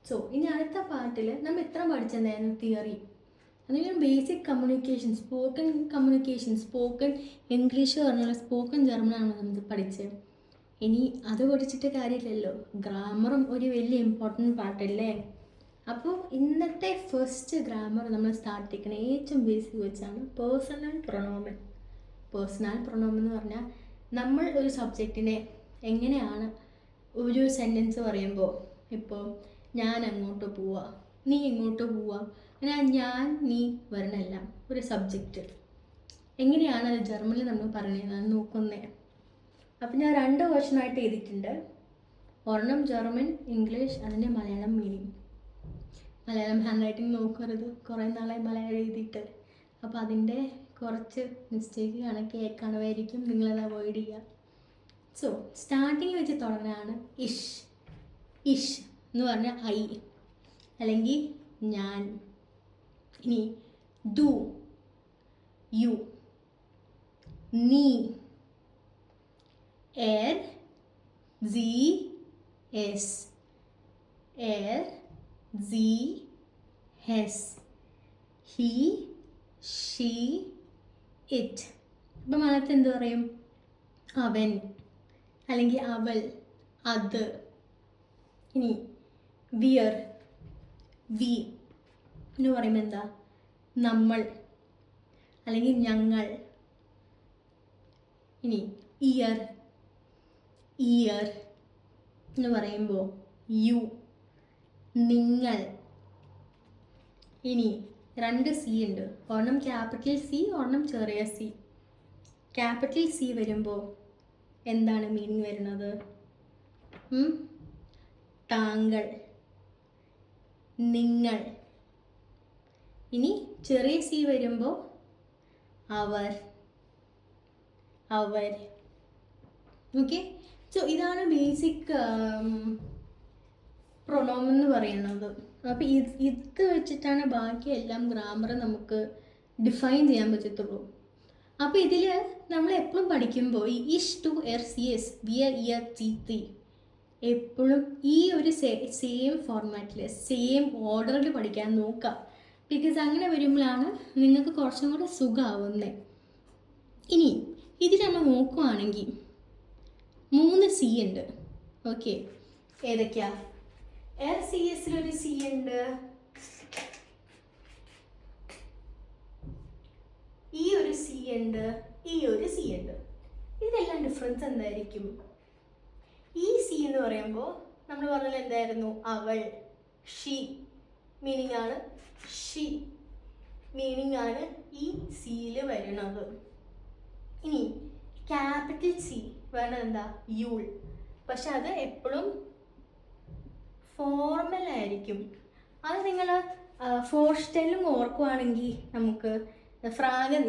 So ഇനി അടുത്ത പാർട്ടിൽ നമ്മൾ ഇത്ര പഠിച്ചെന്തായിരുന്നു തിയറി, അല്ലെങ്കിൽ ബേസിക് കമ്മ്യൂണിക്കേഷൻ, സ്പോക്കൺ ഇംഗ്ലീഷ് പറഞ്ഞുള്ള സ്പോക്കൺ ജർമ്മനാണ് നമ്മൾ പഠിച്ചത്. ഇനി അത് പഠിച്ചിട്ട് കാര്യമില്ലല്ലോ, ഗ്രാമറും ഒരു വലിയ ഇമ്പോർട്ടൻറ്റ് പാർട്ടല്ലേ. അപ്പോൾ ഇന്നത്തെ ഫസ്റ്റ് ഗ്രാമർ നമ്മൾ സ്റ്റാർട്ട് ചെയ്യണ ഏറ്റവും ബേസിക് വെച്ചാണ് പേഴ്സണൽ പ്രൊണോമൻ. എന്ന് പറഞ്ഞാൽ നമ്മൾ ഒരു സബ്ജക്റ്റിനെ എങ്ങനെയാണ് ഒരു സെൻറ്റൻസ് പറയുമ്പോൾ, ഇപ്പോൾ ഞാൻ അങ്ങോട്ട് പോവാ, നീ ഇങ്ങോട്ട് പോവാം, അങ്ങനെ ഞാൻ നീ വരണല്ല ഒരു സബ്ജക്റ്റ് എങ്ങനെയാണ് അത് ജർമ്മനിൽ നമ്മൾ പറയുന്നത് നോക്കുന്നേ. അപ്പം ഞാൻ 2 വേർഷനായിട്ട് എഴുതിയിട്ടുണ്ട്. ഒരെണ്ണം ജർമ്മൻ, ഇംഗ്ലീഷ്, അതിൻ്റെ Malayalam meaning. Malayalam hand writing നോക്കരുത്, കുറേ നാളായി മലയാളം എഴുതിയിട്ട്. അപ്പോൾ അതിൻ്റെ കുറച്ച് മിസ്റ്റേക്ക് കാണുമായിരിക്കും, നിങ്ങളത് അവോയ്ഡ് ചെയ്യുക. സോ സ്റ്റാർട്ടിങ് വെച്ച് തുടങ്ങാനാണ് ഇഷ് എന്ന് പറഞ്ഞാൽ ഐ അല്ലെങ്കിൽ ഞാൻ. ഇനി ഡു, യു, നീ, C S, he, she, it. അപ്പം മലയാളത്തിൽ എന്ത് പറയും? അവൻ അല്ലെങ്കിൽ അവൾ, അത്. ഇനി വിയർ, വി എന്ന് പറയുമ്പോൾ എന്താ? നമ്മൾ അല്ലെങ്കിൽ ഞങ്ങൾ. ഇനി ഇയർ എന്ന് പറയുമ്പോൾ യു, നിങ്ങൾ. ഇനി 2 സി ഉണ്ട്, ഒരെണ്ണം ക്യാപിറ്റൽ സി, ഒരെണ്ണം ചെറിയ സി. ക്യാപിറ്റൽ സി വരുമ്പോൾ എന്താണ് മീനിങ് വരുന്നത്? താങ്കൾ, നിങ്ങൾ. ഇനി ചെറിയ സി വരുമ്പോൾ അവർ. ഓക്കെ. സോ ഇതാണ് ബേസിക് പ്രൊനോമൻ എന്ന് പറയുന്നത്. അപ്പോൾ ഇത് വെച്ചിട്ടാണ് ബാക്കി എല്ലാം ഗ്രാമർ നമുക്ക് ഡിഫൈൻ ചെയ്യാൻ പറ്റത്തുള്ളൂ. അപ്പോൾ ഇതിൽ നമ്മൾ എപ്പോഴും പഠിക്കുമ്പോൾ ഈ ഇഷ്, ടു, എർ, സി, എസ്, വിയർ, ഇയർ, തി എപ്പോഴും ഈ ഒരു സെയിം ഫോർമാറ്റിൽ, സെയിം ഓർഡറിൽ പഠിക്കാൻ നോക്കാം. ബിക്കോസ് അങ്ങനെ വരുമ്പോഴാണ് നിങ്ങൾക്ക് കുറച്ചും കൂടെ സുഖമാവുന്നത്. ഇനി ഇതിൽ നമ്മൾ നോക്കുവാണെങ്കിൽ 3 സി ഉണ്ട്. ഓക്കെ, ഏതൊക്കെയാ? RCS ഒരു സി ഉണ്ട്, ഈ ഒരു സി ഉണ്ട്, ഈ ഒരു സി ഉണ്ട്. ഇതെല്ലാം ഡിഫറൻസ് എന്തായിരിക്കും? ഈ സി എന്ന് പറയുമ്പോൾ നമ്മൾ പറഞ്ഞാൽ എന്തായിരുന്നു? അവൾ, ഷീ മീനിങ് ആണ്, ഷീ മീനിങ് ആണ് ഈ സിയിൽ വരുന്നത്. ഇനി ക്യാപിറ്റൽ സി വേണം എന്താ? യൂൾ. പക്ഷെ അത് എപ്പോഴും ഫോർമൽ ആയിരിക്കും. അത് നിങ്ങൾ ഫോർസ്റ്റൈലും ഓർക്കുവാണെങ്കിൽ നമുക്ക്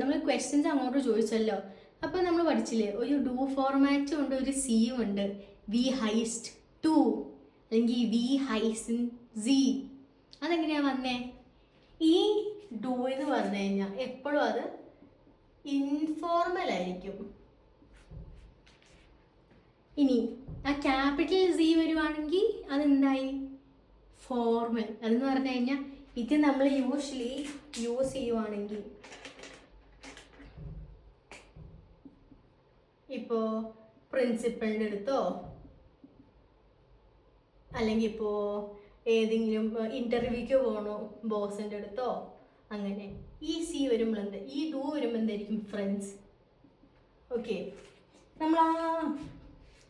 നമ്മൾ ക്വസ്റ്റ്യൻസ് അങ്ങോട്ട് ചോദിച്ചല്ലോ, അപ്പോൾ നമ്മൾ പഠിച്ചില്ലേ, ഒരു ഡു ഫോർമാറ്റും ഉണ്ട്, ഒരു സിയും ഉണ്ട്. വി ഹൈസ്റ്റ് ടു അല്ലെങ്കിൽ വി ഹൈസിൻ സി. അതെങ്ങനെയാണ് വന്നേ? ഈ ഡു എന്ന് പറഞ്ഞു കഴിഞ്ഞാൽ എപ്പോഴും അത് ഇൻഫോർമൽ ആയിരിക്കും. ഇനി ആ ക്യാപിറ്റൽ സി വരുവാണെങ്കിൽ അതെന്തായി? ഫോർമൽ. അതെന്ന് പറഞ്ഞു കഴിഞ്ഞാൽ ഇത് നമ്മൾ യൂഷ്വലി യൂസ് ചെയ്യുവാണെങ്കിൽ, ഇപ്പോൾ പ്രിൻസിപ്പളിൻ്റെ അടുത്തോ അല്ലെങ്കിൽ ഇപ്പോൾ ഏതെങ്കിലും ഇൻ്റർവ്യൂക്ക് പോകണോ ബോസിൻ്റെ അടുത്തോ, അങ്ങനെ ഈ സി വരുമ്പോൾ എന്താ? ഈ ഡു വരുമ്പോൾ എന്തായിരിക്കും? ഫ്രണ്ട്സ്. ഓക്കെ, നമ്മൾ ആ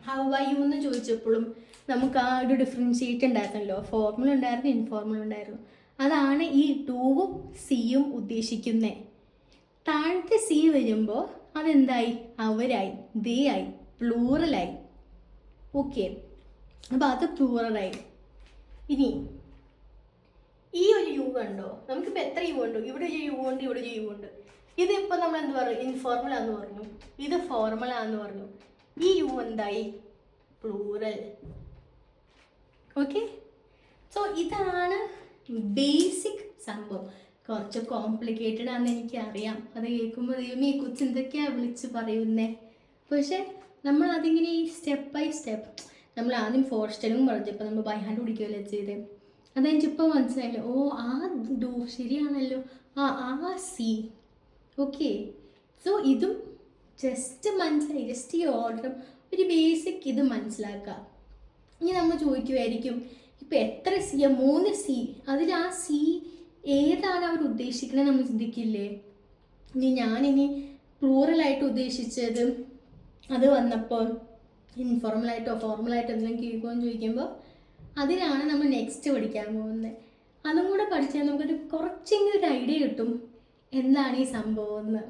ഹൗ ആർ യു എന്ന് ചോദിച്ചപ്പോഴും നമുക്ക് ആ ഒരു ഡിഫറൻഷിയേറ്റ് ഉണ്ടായിരുന്നല്ലോ, ഫോർമൽ ഉണ്ടായിരുന്നു, ഇൻഫോർമൽ ഉണ്ടായിരുന്നു. അതാണ് ഈ ഡൂവും സിയും ഉദ്ദേശിക്കുന്നത്. താഴത്തെ സി വരുമ്പോൾ അതെന്തായി? അവരായി, ദേ ആയി, പ്ലൂറലായി. ഓക്കെ, അപ്പോൾ അത് പ്ലൂറലായി. ഇനി ഈ ഒരു യു കണ്ടോ? നമുക്കിപ്പോൾ എത്ര യു ഉണ്ട്? ഇവിടെ ഒരു യു ഉണ്ട്, ഇവിടെ ഒരു യു ഉണ്ട്. ഇതിപ്പോൾ നമ്മൾ എന്ത് പറഞ്ഞു? ഇൻഫോർമൽ ആണെന്ന് പറഞ്ഞു, ഇത് ഫോർമൽ ആണെന്ന് പറഞ്ഞു. ഈ യു എന്തായി? പ്ലൂറൽ. ഓക്കെ, സോ ഇതാണ് ബേസിക് സംഭവം. കുറച്ച് കോംപ്ലിക്കേറ്റഡ് ആണെന്ന് എനിക്കറിയാം. അത് കേൾക്കുമ്പോൾ ദൈവമേ ഈ കൊച്ചു എന്തൊക്കെയാണ് വിളിച്ച് പറയുന്നേ. പക്ഷേ നമ്മൾ അതിങ്ങനെ ഈ സ്റ്റെപ്പ് ബൈ സ്റ്റെപ്പ്, നമ്മൾ ആദ്യം ഫോർസ്റ്റലും പറഞ്ഞപ്പോൾ നമ്മൾ ബൈ ഹാൻഡ് പിടിക്കുകയല്ലേ ചെയ്തത്. അതെനിക്കിപ്പോൾ മനസ്സിലായില്ല. ഓ ആ ഡു ശരിയാണല്ലോ. ആ സി. ഓക്കെ. സോ ഇതും ജസ്റ്റ് മനസ്സിലായി. ജസ്റ്റ് ഈ ഓർഡറും ഒരു ബേസിക് ഇത് മനസ്സിലാക്കുക. ഇനി നമ്മൾ ചോദിക്കുമായിരിക്കും ഇപ്പം എത്ര സി, 3 സി, അതിൽ ആ സി ഏതാണ് അവർ ഉദ്ദേശിക്കണത് നമ്മൾ ചിന്തിക്കില്ലേ? ഞാനിനി പ്ലൂറലായിട്ട് ഉദ്ദേശിച്ചത് അത് വന്നപ്പോൾ ഇൻഫോർമലായിട്ടോ ഫോർമലായിട്ടോ എന്തെങ്കിലും കേൾക്കുമെന്ന് ചോദിക്കുമ്പോൾ അതിനാണ് നമ്മൾ നെക്സ്റ്റ് പഠിക്കാൻ പോകുന്നത്. അതും കൂടെ പഠിച്ചാൽ നമുക്കൊരു കുറച്ചെങ്കിലും ഒരു ഐഡിയ കിട്ടും എന്താണ് ഈ സംഭവം എന്ന്.